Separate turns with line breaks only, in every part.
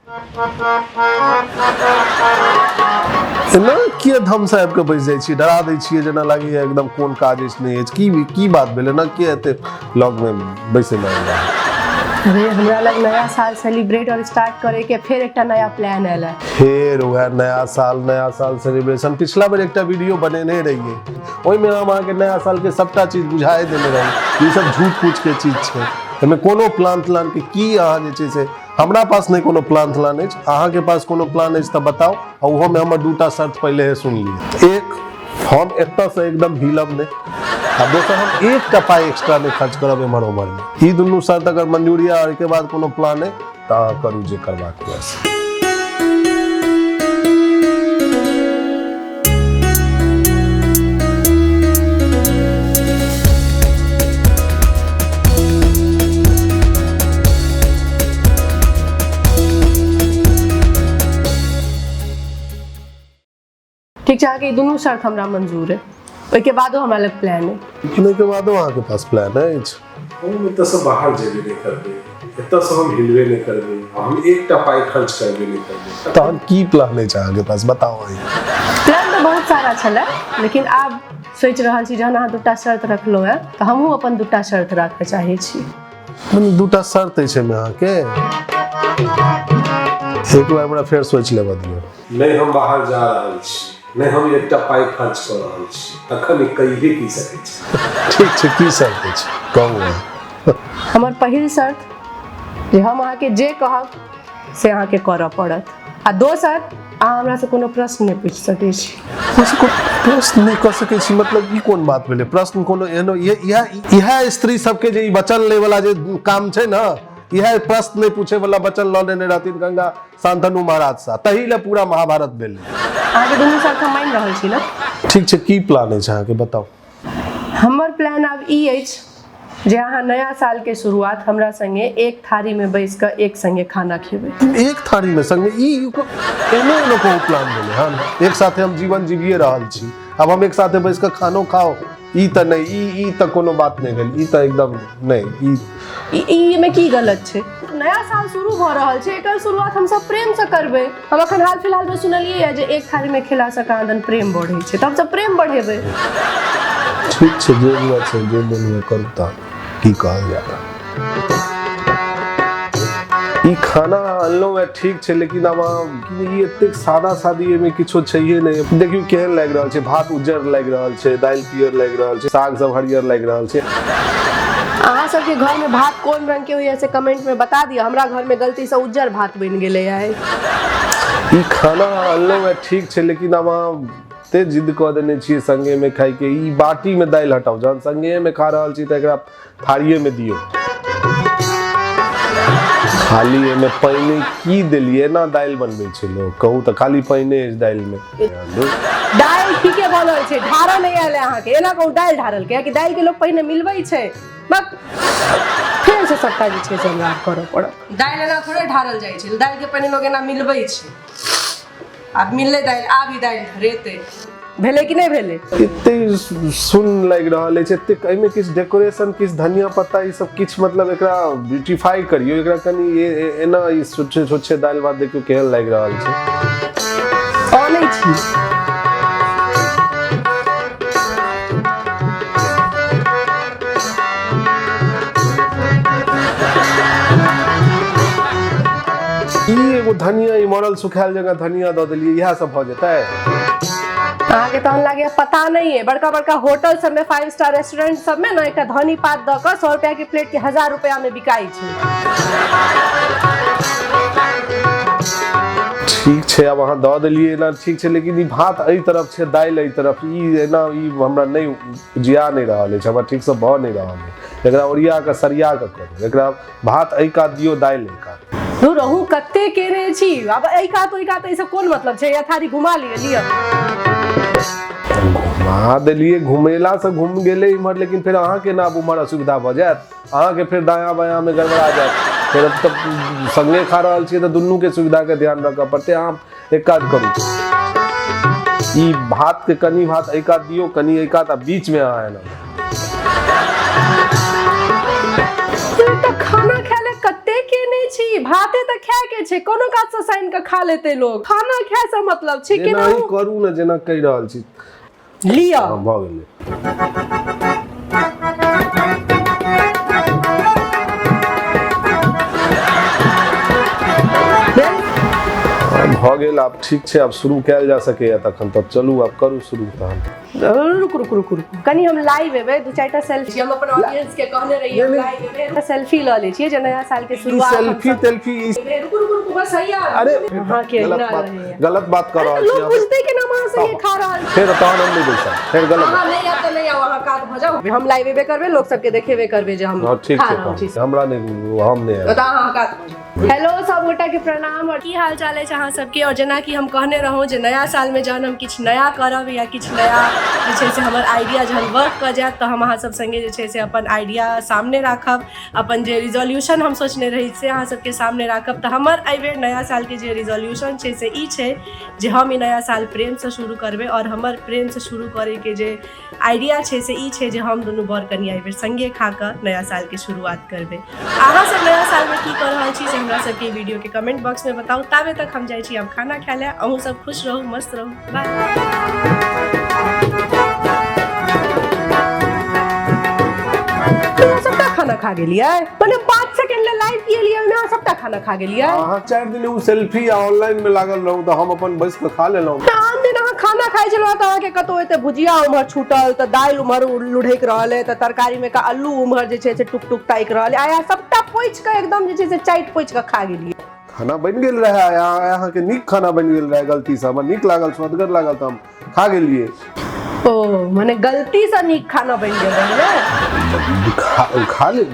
एना किए धम साहब के बैस जाइ छी, डरा दै छियै जेना लागैए एकदम कोन काज अछि नहीं अछि, की बात भेलै ना, के एते लॉग में बैसे लगे।
अरे हमरा लग नया साल सेलिब्रेट और स्टार्ट करे के फिर एक नया प्लान आयल है।
फिर वह नया साल सेलिब्रेशन पिछला बेर एक वीडियो बनेने रहिए, ओहि में हम अहाँके नया साल के सबटा चीज बुझाए देने रही। ये सब झूठ पूछ के चीज छै, एमे कोनो प्लान के की अहाँ जे छै से हमरा पास नहीं कोनो प्लान अछि। अहाँ के पास कोनो प्लान अछि तऽ बताओ, और ओहो में हमर दूटा शर्त पहले सुन लिए। एक, हम एतऽ से एकदम हिलब नहीं, आ दोसर हम एक पाई एक्स्ट्रा नहीं खर्च करब एम्हर उम्हर में। ई दुनू शर्त अगर मंजूरी आ के बाद कोनो प्लान है तऽ करू जे करबाक बस।
ठीक है, अहाँके दुनू शर्त हमरा मंजूर है, ओहिके बादो हमरा लग प्लान है।
इतने के बादो अहाँके पास प्लान है?
हम एतऽ से बाहर जेबे नहीं करबे, एतऽ से हम हिलबे नहीं करबे, हम एकटा पाई खर्च करबे नहीं करबे।
तहन की प्लान है अहाँके पास, बताओ।
प्लान तो बहुत सारा छलै, लेकिन आब सोच रहल छी जहन अहाँ दूटा शर्त रखलहुँ है तऽ हमहूँ अपन दूटा शर्त राखऽ चाहै छी।
दूटा शर्त अछि में अहाँके, एक बार हमरा फेर सोच लेबऽ दियौ।
नहीं हम बाहर जा रहल छी, नहीं हम एकटा पाई खर्च कर रहल छी, तखन कहिए की सकै छी।
ठीक छै, की शर्त अछि कहू।
हमर पहिल शर्त जे हम अहाँके जे कहब से अहाँके करऽ पड़त, आ दोसर अहाँ हमरा से कोनो प्रश्न नहीं पूछ सकै छी।
प्रश्न नहीं कर सकै छी मतलब ई कोन बात भेलै? प्रश्न कोनो एहनो इएह स्त्री सबके जे वचन लै वाला जे काम छै ना, यह प्रश्न नहीं पूछे वाला वचन लऽ लेने रहथिन गंगा शांतनु महाराज सा, तही ले पूरा महाभारत भेलै।
अहाँके दुनू शर्त हम मानि रहल छी ना?
ठीक छै, की प्लान अछि अहाँके बताओ।
हमर प्लान आब ई अछि जे अहाँ नया साल के शुरुआत हमरा संगे एक थारी में बैस कऽ एक संगे खाना खेबै।
एक थारी में संगे एनो कोनो प्लान भेलै? हम एक साथे हम जीवन जीविए रहल छी, अब हम एक साथे बैस कऽ खानो खाओ, ई तऽ नहीं, ई तऽ कोनो बात नहीं भेल, ई तऽ एकदम नहीं।
ई में की गलत छै? नया साल शुरू भऽ रहल छै, एकर शुरुआत हम सब प्रेम से करबै। हम अखन हाल फिलहाल में सुनलियै है जे एक थारी में खेला से कहाँ प्रेम बढ़ै छै, तऽ हम सब प्रेम बढ़ेबै।
ठीक छै, जे हुआ छै जे बोलबे करू, तऽ की कहल जाए। ई खाना अनलहुँ है ठीक छै, लेकिन अब ई एतेक सादा सादी एहिमे किछो छैहे नहीं। देखियो केहन लागि रहल छै, भात उज्जर लागि रहल छै, दालि पियर लागि रहल छै, साग सब हरियर लागि रहल छै।
अहाँ सबके घर में भात कोन रंग के होइए से कमेंट में बता दिअ। हमरा घर में गलती से उज्जर भात बनि गेलै है।
ई खाना अनलहुँ है ठीक छै, लेकिन अब ते जिद कऽ देने छियै संगे में खाय के। ई बाटी में दालि हटाउ, जहन संगे में खा रहल छी तऽ एकरा थारिये में दियौ। खाली एमे पानी की देलिए ना, दालि बनबै छै लोग, कहू तऽ खाली पानी अछि दालि में।
दालि ठीके बनल छै, ढारल नहीं आयल अहाँके। एना कहू दालि ढारल के, कि दालि के लोग पहिने मिलबै छै, बस फेर से सबटा जे छै से हमरा करऽ पड़त। दालि एना थोड़े ढारल जाइ छै, दालि के पहिने लोग एना मिलबै छै। आब मिलले दालि, आब ई दालि ढरेतै, भेलै कि नहीं भेलै?
इतने सुन लागि रहल अछि, एतेक एहिमे किछु डेकोरेशन, किछु धनिया पत्ता, ई सब किछु मतलब एकरा ब्यूटीफाई करियो, एकरा कनी एना ई छोटे दालि भात देखियो केहन लागि रहल छै।
आनै छी
ई एगो धनिया, ई मरल सुखायल जगह धनिया दऽ देलियै, इएह सब भऽ जेतै?
अहाँके तहन लागैए पता नहीं है। बड़का बड़का होटल सब में, 5 स्टार रेस्टोरेंट सब में ना एक धनी पात दऽ कऽ 100 रुपया के प्लेट के 1000 रुपया में बिकाई छै।
ठीक छै, अब अहाँ दऽ देलियै ना, ठीक छै, लेकिन ई भात एहि तरफ छै, दालि एहि तरफ, ई एना ई हमरा नहीं जिया नहीं रहल अछि, हमरा ठीक से भऽ नहीं रहल है। एकरा ओरिया कऽ सरिया कऽ करू, एकरा भात एहि कात दियौ, दालि एहि कात।
रहू कते केने छी, अब एहि कात ओहि कात, ऐसे कोन मतलब छै? या थारी घुमा लिअ।
घुमा देलिए, घुमेला से घूम गेले इम्हर, लेकिन फिर अहाँ के ना उम्हर असुविधा भ जायत, अहाँ के फिर दायां बायां में गड़बड़ा जायत। फिर तब संगे खा रहल छियै तऽ दुनू के सुविधा के ध्यान रखऽ पड़ते। अहाँ एक काज करू, ई भात के कनी भात एक कात दियो, कनी एक कात, बीच में अहाँ एना
खाना खाले कते केने छी, भाते त खाए के छै, कोनो काज से साइन के खा लेते लोग, खाना खाए से मतलब छै कि
नहीं करू ना जेना कहि रहल छी
लिया
भ गेलै। भ गेल, आब ठीक छै, आब शुरू कैल जा सकैया तखन तब चलू आब करू शुरू तहन।
रुक कनी हम लाइव एबे, दू चारटा सेल्फी हम अपन ऑडियंस के कहने रहिए हम लाइव एबे, सेल्फी ल ले छिए जे नया साल के शुरुआत।
सेल्फी
रुक बस हैया।
अरे
हां के
गलत बात कर रहल छी,
लोग बुझते के ना वहां से ये खा रहल छै,
फिर तहन हम नहीं बैसा, फिर गलत
हां नहीं या तो नहीं वहां काट भ जाओ, हम लाइव एबे करबे, लोग सबके देखेबे करबे जे हम
ठीक
खा
छै,
रहल छी,
हमरा नहीं हम नहीं
बता हां काट भ जाओ। हेलो सब गोटा के प्रणाम और की हाल चाल है अहाँ सबके। और जेना कि हम कहने रहूँ जे नया साल में जहन हम किछु नया करब या किछु नया जे छै से हमर आइडिया जहन वर्क कर जायत तऽ हम अहाँ सब संगे जे छै से अपन आइडिया सामने राखब, अपन जे रिजोल्यूशन हम सोचने रही से अहाँ सबके सामने राखब। तऽ हमर एहि बेर नया साल के जे रिजोल्यूशन छै से ई छै जे हम ई नया साल प्रेम से शुरू करबै, और हमर प्रेम से शुरू करे के जे आइडिया छै से ई छै जे हम दुनू बर कनिया एहि बेर संगे खा कऽ नया साल के शुरुआत करबै। अहाँ सब नया साल में की कर रहल छी से हमरा सबके वीडियो के कमेंट बॉक्स में बताऊ। ताबे तक हम जाइ छी आब खाना खाए ले, अहूँ सब खुश रहू, मस्त रहू, बाय। सबटा खाना खा गेलियै, मने 5 सेकंड ले लाइव किए लिए ना सबटा खाना खा गेलियै।
हां 4 दिन उ सेल्फी ऑनलाइन में लागल रहू तऽ हम अपन बैस के खा लेलहुं।
आन दिन अहाँ खाना खाइ छलहुँ तऽ अहाँके कतौ एते भुजिया उम्हर छूटल, तऽ दालि उम्हर लुढ़ैक रहल है, तऽ तरकारी में का आलू उम्हर जे छै से टुक टुक ताइक रहल है, आया सबटा पोइछ के एकदम जे छै से चाटि पोइछ के खा गेलियै।
खाना बन गेल रहे, अहाँ के नीक खाना बन गेल रहे, गलती से हमरा नीक लागल, स्वदगर लागल तऽ हम खा गेलियै।
ओ माने गलती से नीक खाना बन गेल रहे ने,
खा ले।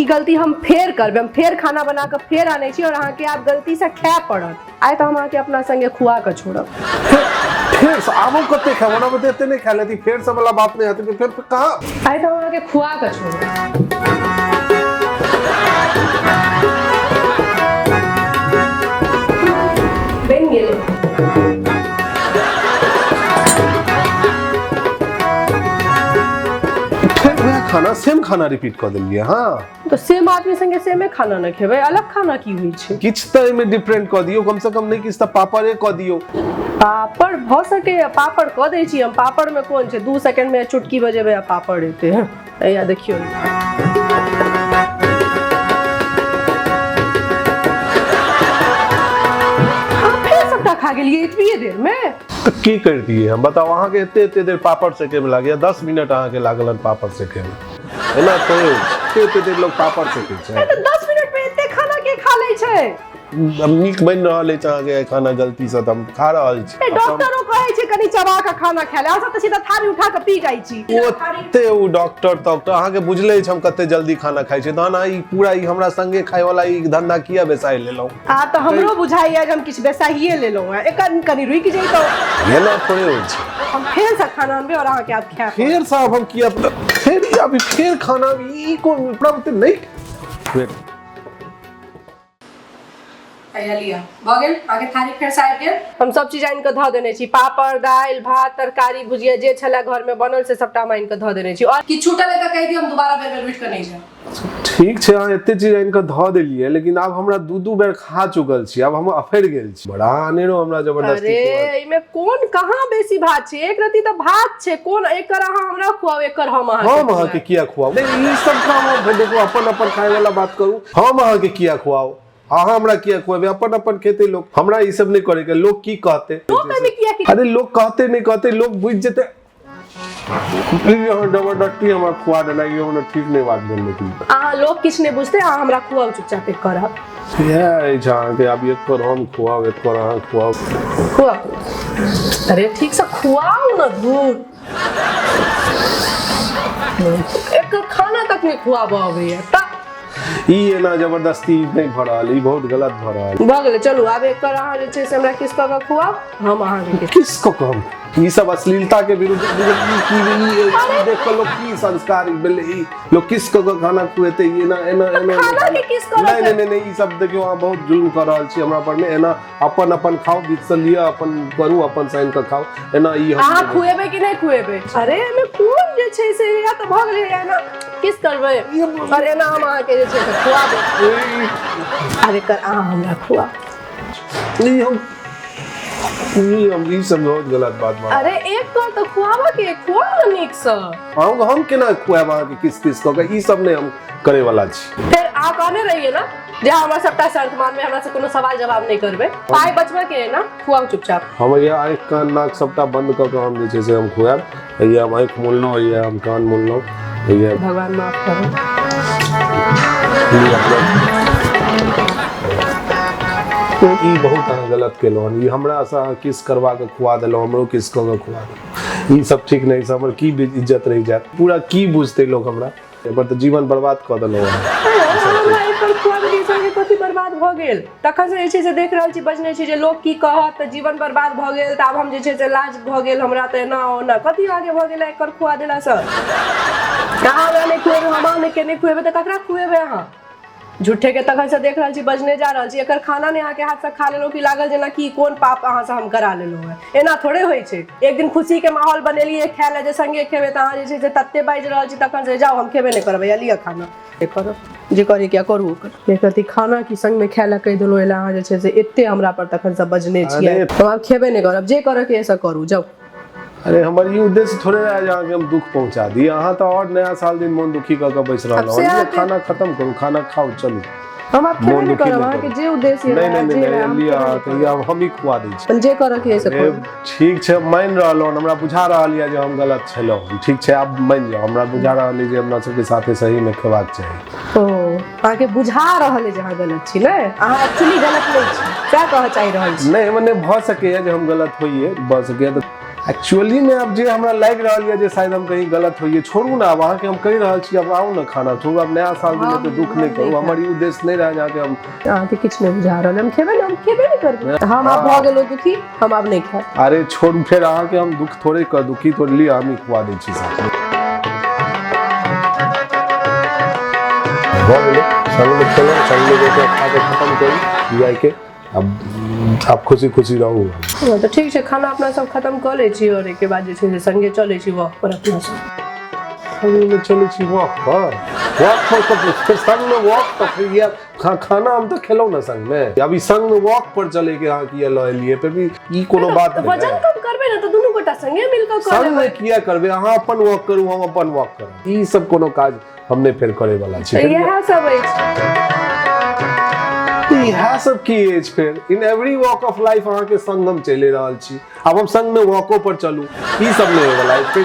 ई गलती हम फेर करबै, हम फेर खाना बना के फेर आनै छी और अहाँ के आब गलती से खाए पड़त। आइ तऽ हम अहाँ के अपना संगे खुआ के छोड़ब।
फिर से आबो कते खाए, हमरा बतेते नहीं खा लेती, फिर से वाला बात नहीं आती, फिर कहां
आइ तऽ हम अहाँ के खुआ के छोड़ब। बन गेलै
खाना, सेम खाना रिपीट कर देलिए। हां
तो सेम आदमी संगे सेमे खाना न खेबै, अलग खाना की होइ छै?
किछ तऽ एमे डिफरेंट क दियो, कम से कम नहीं किछ तऽ पापड़े क दियो।
पापड़ भ सके, पापड़ क दै छी हम, पापड़ में कोन छै, 2 सेकंड में चुटकी बजेबै आ पापड़ एतै। या देखियो खा गेलिए इतनी देर में,
तो की कर दिए हम बताओ। अहाँ के एते देर पापड़ सेके में लागे, 10 मिनट अहाँ के लागल पापड़ सेके में, है ना? तो एते देर लोग पापड़ सेके छै,
तो 10 मिनट में एते खाना के खा लै छै।
नीक बन रहल अछि अहाँ के खाना, गलती से हम खा रहल छी।
डॉक्टरो कहै छै कनी चबा के खाना खा ले, अहाँ सब त सीधा थारी उठा के पी जाइ छी।
ओते उ डॉक्टर तब तो अहाँ के बुझले छै हम कते जल्दी खाना खाइ छी, तहन ई पूरा ई हमरा संगे खाय वाला ई धंधा किया बेसाइ लेलौ।
आ त हमरो बुझाइया जे हम किछ बेसाइए लेलौ है, एक कनी रुक जइतो।
ये ना थोड़े होइ छै,
हम फेर से खाना अनबे और अहाँ के आप खाए
फेर साहब हम किया फिर अभी फिर खाना ई कोन प्रॉब्लम नहीं फिर
लिया भ गेल। आगे थारी फेर से आबि गेल, हम सब चीज आनि के ध देने छी, पापड़, दाल, भात, तरकारी, भुजिया जे छले घर में बनल से सबटा आनि के ध देने छी। और किछ छूटल है त कहि दियौ, हम दोबारा बेर उठ के नहीं जाए।
ठीक छै, अहाँ एते चीज आनि के ध देलिए, लेकिन आब हमरा दू बेर खा चुकल छी, आब हम अफेर गेल छी। बड़ा अनेरो हमरा जबरदस्ती।
अरे इमे कोन कहां बेसी भात छै, एक रती त भात छै, कोन एकर अहाँ हमरा खुआओ, एकर हम
अहाँ के किया खुआओ? ई सब काम देखो अपन अपन खाए वाला बात करू, हम अहाँ के किया खुआओ? अहाँ हमरा किया खुआबे? अपन खेते लोग, हमरा ई सब नहीं करे के। लोग की कहते? अरे लोग कहते नहीं कहते, लोग बुझ जेते। जबरदस्ती हमरा खुआ देना ये हमरा ठीक नहीं बात बोल, लेकिन
अहाँ लोग किछ नहीं बुझते, अहाँ हमरा खुआओ चुपचाप एक करब।
ये जहां के अब एक पर हम खुआओ, एक पर अहाँ खुआओ।
अरे ठीक से खुआओ ना, दूर एक खाना तक नहीं खुआबो अबैया त
ई ना जबरदस्ती नहीं भ रहल, ई बहुत गलत भ रहल।
भ गेलै, चलू आब एक कर अहाँ जे छै से हमरा किस क खुआओ, हम अहाँ के
किसको कहम? ई सब अश्लीलता के विरुद्ध देख लोग की संस्कार भेले, ई लोग किसको खाना खुएते, ये ना एना
खाना के किस कर
नहीं ई सब देखियो अहाँ बहुत जुल्म कर रहल छी हमरा पर में। एना अपन खाओ, बीच से लिया अपन करू, अपन साइन के खाओ, एना ई
अहाँ खुएबे कि नहीं खुएबे? अरे एमे कोन जे छै से या त भ गेलै, एना किस करबै और एना हम अहाँ के जे छै से खुआ देब। अरे कर अहाँ हमरा खुआ।
ई सब बहुत गलत बात बा।
अरे एक तो खुआबा के खुआ न नीक से।
हम केना खुआब अहाँ के किस क के, ई सब नहीं हम करे वाला छी।
फिर आप कहने रहिए ना जे हमरा सबटा शर्त मानबे, हमरा से कोनो सवाल जवाब नहीं करबे, पाई बचबा के है ना, खुआओ चुपचाप।
हम ये आँख कान नाक सबटा बंद क के हम जे छै से हम खुआब। ये हम आँख मोलनो, ये हम कान मोलनो, ये
भगवान माफ करो।
ई बहुत अहाँ गलत केलहुँ हन। ई हमरा से अहाँ किस करवा के खुआ देलहुँ, हमरो किस क के खुआ देलहुँ। ई सब ठीक नहीं। हमर की इज्जत रह जात, पूरा की बुझते लोग हमरा। एबर तो जीवन बर्बाद क देलहुँ
हमरा एकर खुआ के संगे कथि बर्बाद भ गेल। तखन से जे छै से देख रहल छी, बजने छी जे लोग की कहत, त जीवन बर्बाद भ गेल, त आब हम जे छै से लाज भ गेल हमरा, त एना ओना कथि आगे भ गेल एकर खुआ देला से। कहाँ ने खुएबे, हम ने केने खुएबे, त ककरा खुएबे अहाँ? झूठे के तखन से देख रहल छी, बजने जा रहल छी। एकर खाना ने आके हाथ से खा लेलो कि लागल जेना कि कोन पाप अहाँ से हम करा लेलो है। एना थोड़े होय छै। एक दिन खुशी के माहौल बनेलिए, खाय ले जे संगे खेबे, त अहाँ जे छै से तत्ते बाज रहल छी, तखन से जाओ हम खेबे नहीं करबे, या लिया खाना करो जे करी क्या करू। कहती खाना की संग में खाय ला कह देलो, एला अहाँ जे छै से एते हमरा पर तखन से बजने छियै। हम आब खेबे नहीं करब, जे करे के ऐसा करू जाओ।
अरे हमार ये उद्देश्य थोड़े रहा जहाँ के हम दुख पहुंचा दिए। अहाँ तो और नया साल दिन मन दुखी कर बैस रहा हो। ये खाना खत्म करू, खाना खाओ, चलो।
हम आप खेबे नहीं करब, अहाँ के जे उद्देश्य है
नहीं लिया तो हम ही खुआ दै छी।
जे करे के ऐसे करू।
ठीक छै, मान रहलो, हमरा बुझा रहल ये जे हम गलत छलो। ठीक छै, अब मान जाओ। हमरा बुझा रहल जे हमरा सबके साथे सही में खेबाक चाही।
ओ अहाँ के बुझा रहल है जे अहाँ गलत छी ने, अहाँ एक्चुअली गलत नहीं छी, क्या कह चाहि रहल छी?
नहीं मने भ सके जे हम गलत होइए, भ सके तो एक्चुअली में अब जे हमरा लाग रहल है जे शायद हम कहीं गलत होइए। छोड़ू ना, अब अहाँ के हम कह रहल छी, अब आओ ना खाना छोड़ू। अब नया साल दिन तो दुख नहीं करू। हमारी उद्देश्य नहीं रहा जहाँ के हम
अहाँ के किछ नहीं बुझा रहल, हम खेबे नहीं करबे। हम आप भ गेलो दुखी, हम अब नहीं खाब।
अरे छोड़ू, फिर अहाँ के हम दुख थोड़े कर दुखी तो लिया हम ही खुआ दै छी साथ में। संग में खेलो, संग में जाके खा के खत्म करू जाए के। अब आप खुशी खुशी रहू।
तो ठीक है, खाना अपना सब खत्म कर ले छी और एक बाद जे छै से संगे चले छी वॉक पर अपना सब।
संग में चले छी वॉक पर तो फिर संग में वॉक तो फिर ये खाना हम तो खेलो ना संग में। अभी संग में वॉक पर चले के यहाँ किया लो लिए फिर भी ई कोनो बात नहीं।
वजन कम करबे ना तो दोनों गोटा संगे मिलकर कर
संग में किया करबे, अहाँ अपन वॉक करू, हम अपन वॉक करू। ई सब कोनो काज हमने फिर करे वाला छी।
यह सब है
इहा सब की एज फिर in every walk of life अहाँ के संग हम चले रहल छी। अब हम संग में वॉको पर चलू, ई सब नहीं होला। फिर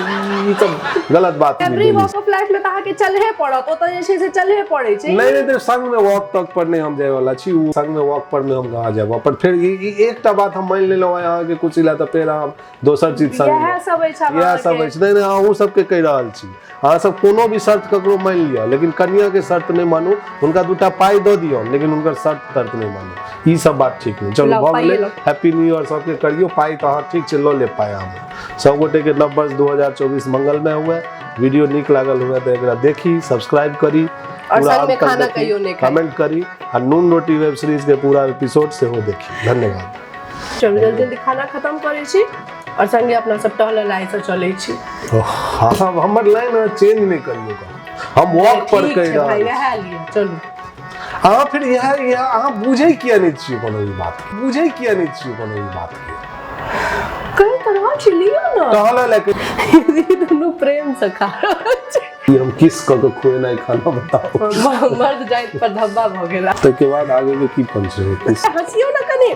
ई सब गलत बात नहीं।
एवरी वॉक ऑफ लाइफ में त अहाँ के चलहे पड़त, ओ त जे छै से चलहे पड़े छै।
नहीं तो संग में वॉक तक पर नहीं हम जाए वाला छी। उ संग में वॉक पर में हम कहाँ जाब। पर फिर ई एकटा बात हम मान लेलो अहाँ के कुछ इला त फिर हम दोसर चीज संग
यह सब है छै,
यह सब है नहीं अहू सब के कह रहल छी। अहाँ सब कोनो भी शर्त ककरो मान लिया, लेकिन कन्या के शर्त नहीं मानू। उनका दूटा पाई दो दियो, लेकिन उनकर शर्त नहीं मानू। ई सब बात ठीक नहीं। चलो भ गेलै, हैप्पी न्यू ईयर सबके करियो। पाई तो अहाँ ठीक छै लो ले पाए। हम सब गोटे के नववर्ष 2024 मंगलमय हुए। वीडियो निक लागल हुए तो एकरा देखी, सब्सक्राइब करी
और संग में खाना कहियो नहीं खाई,
कमेंट करी और नून रोटी वेब सीरीज के पूरा एपिसोड से हो देखी। धन्यवाद।
चलो जल्दी जल्दी खाना खत्म करे छी और संगे अपना सब टहल लाइन से चले छी।
हां हमर लाइन चेंज नहीं करियो का, हम वॉक पर कह रहा
भाई यह लिए चलो।
हां फिर यह अहाँ बुझे किया नहीं छी कोनो ई बात, बुझे किया नहीं छी कोनो ई बात के
कहीं तरह छिलियो ना
टहल लेके
ये दोनों प्रेम से खा
ये हम किस क के खोए नहीं खाना बताओ।
मर्द जाइत पर धब्बा भ गेला।
तो के बाद आगे के की पंच है?
हंसियो ना कनी।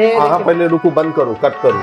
अहाँ पहले रुकू, बंद करो, कट करो।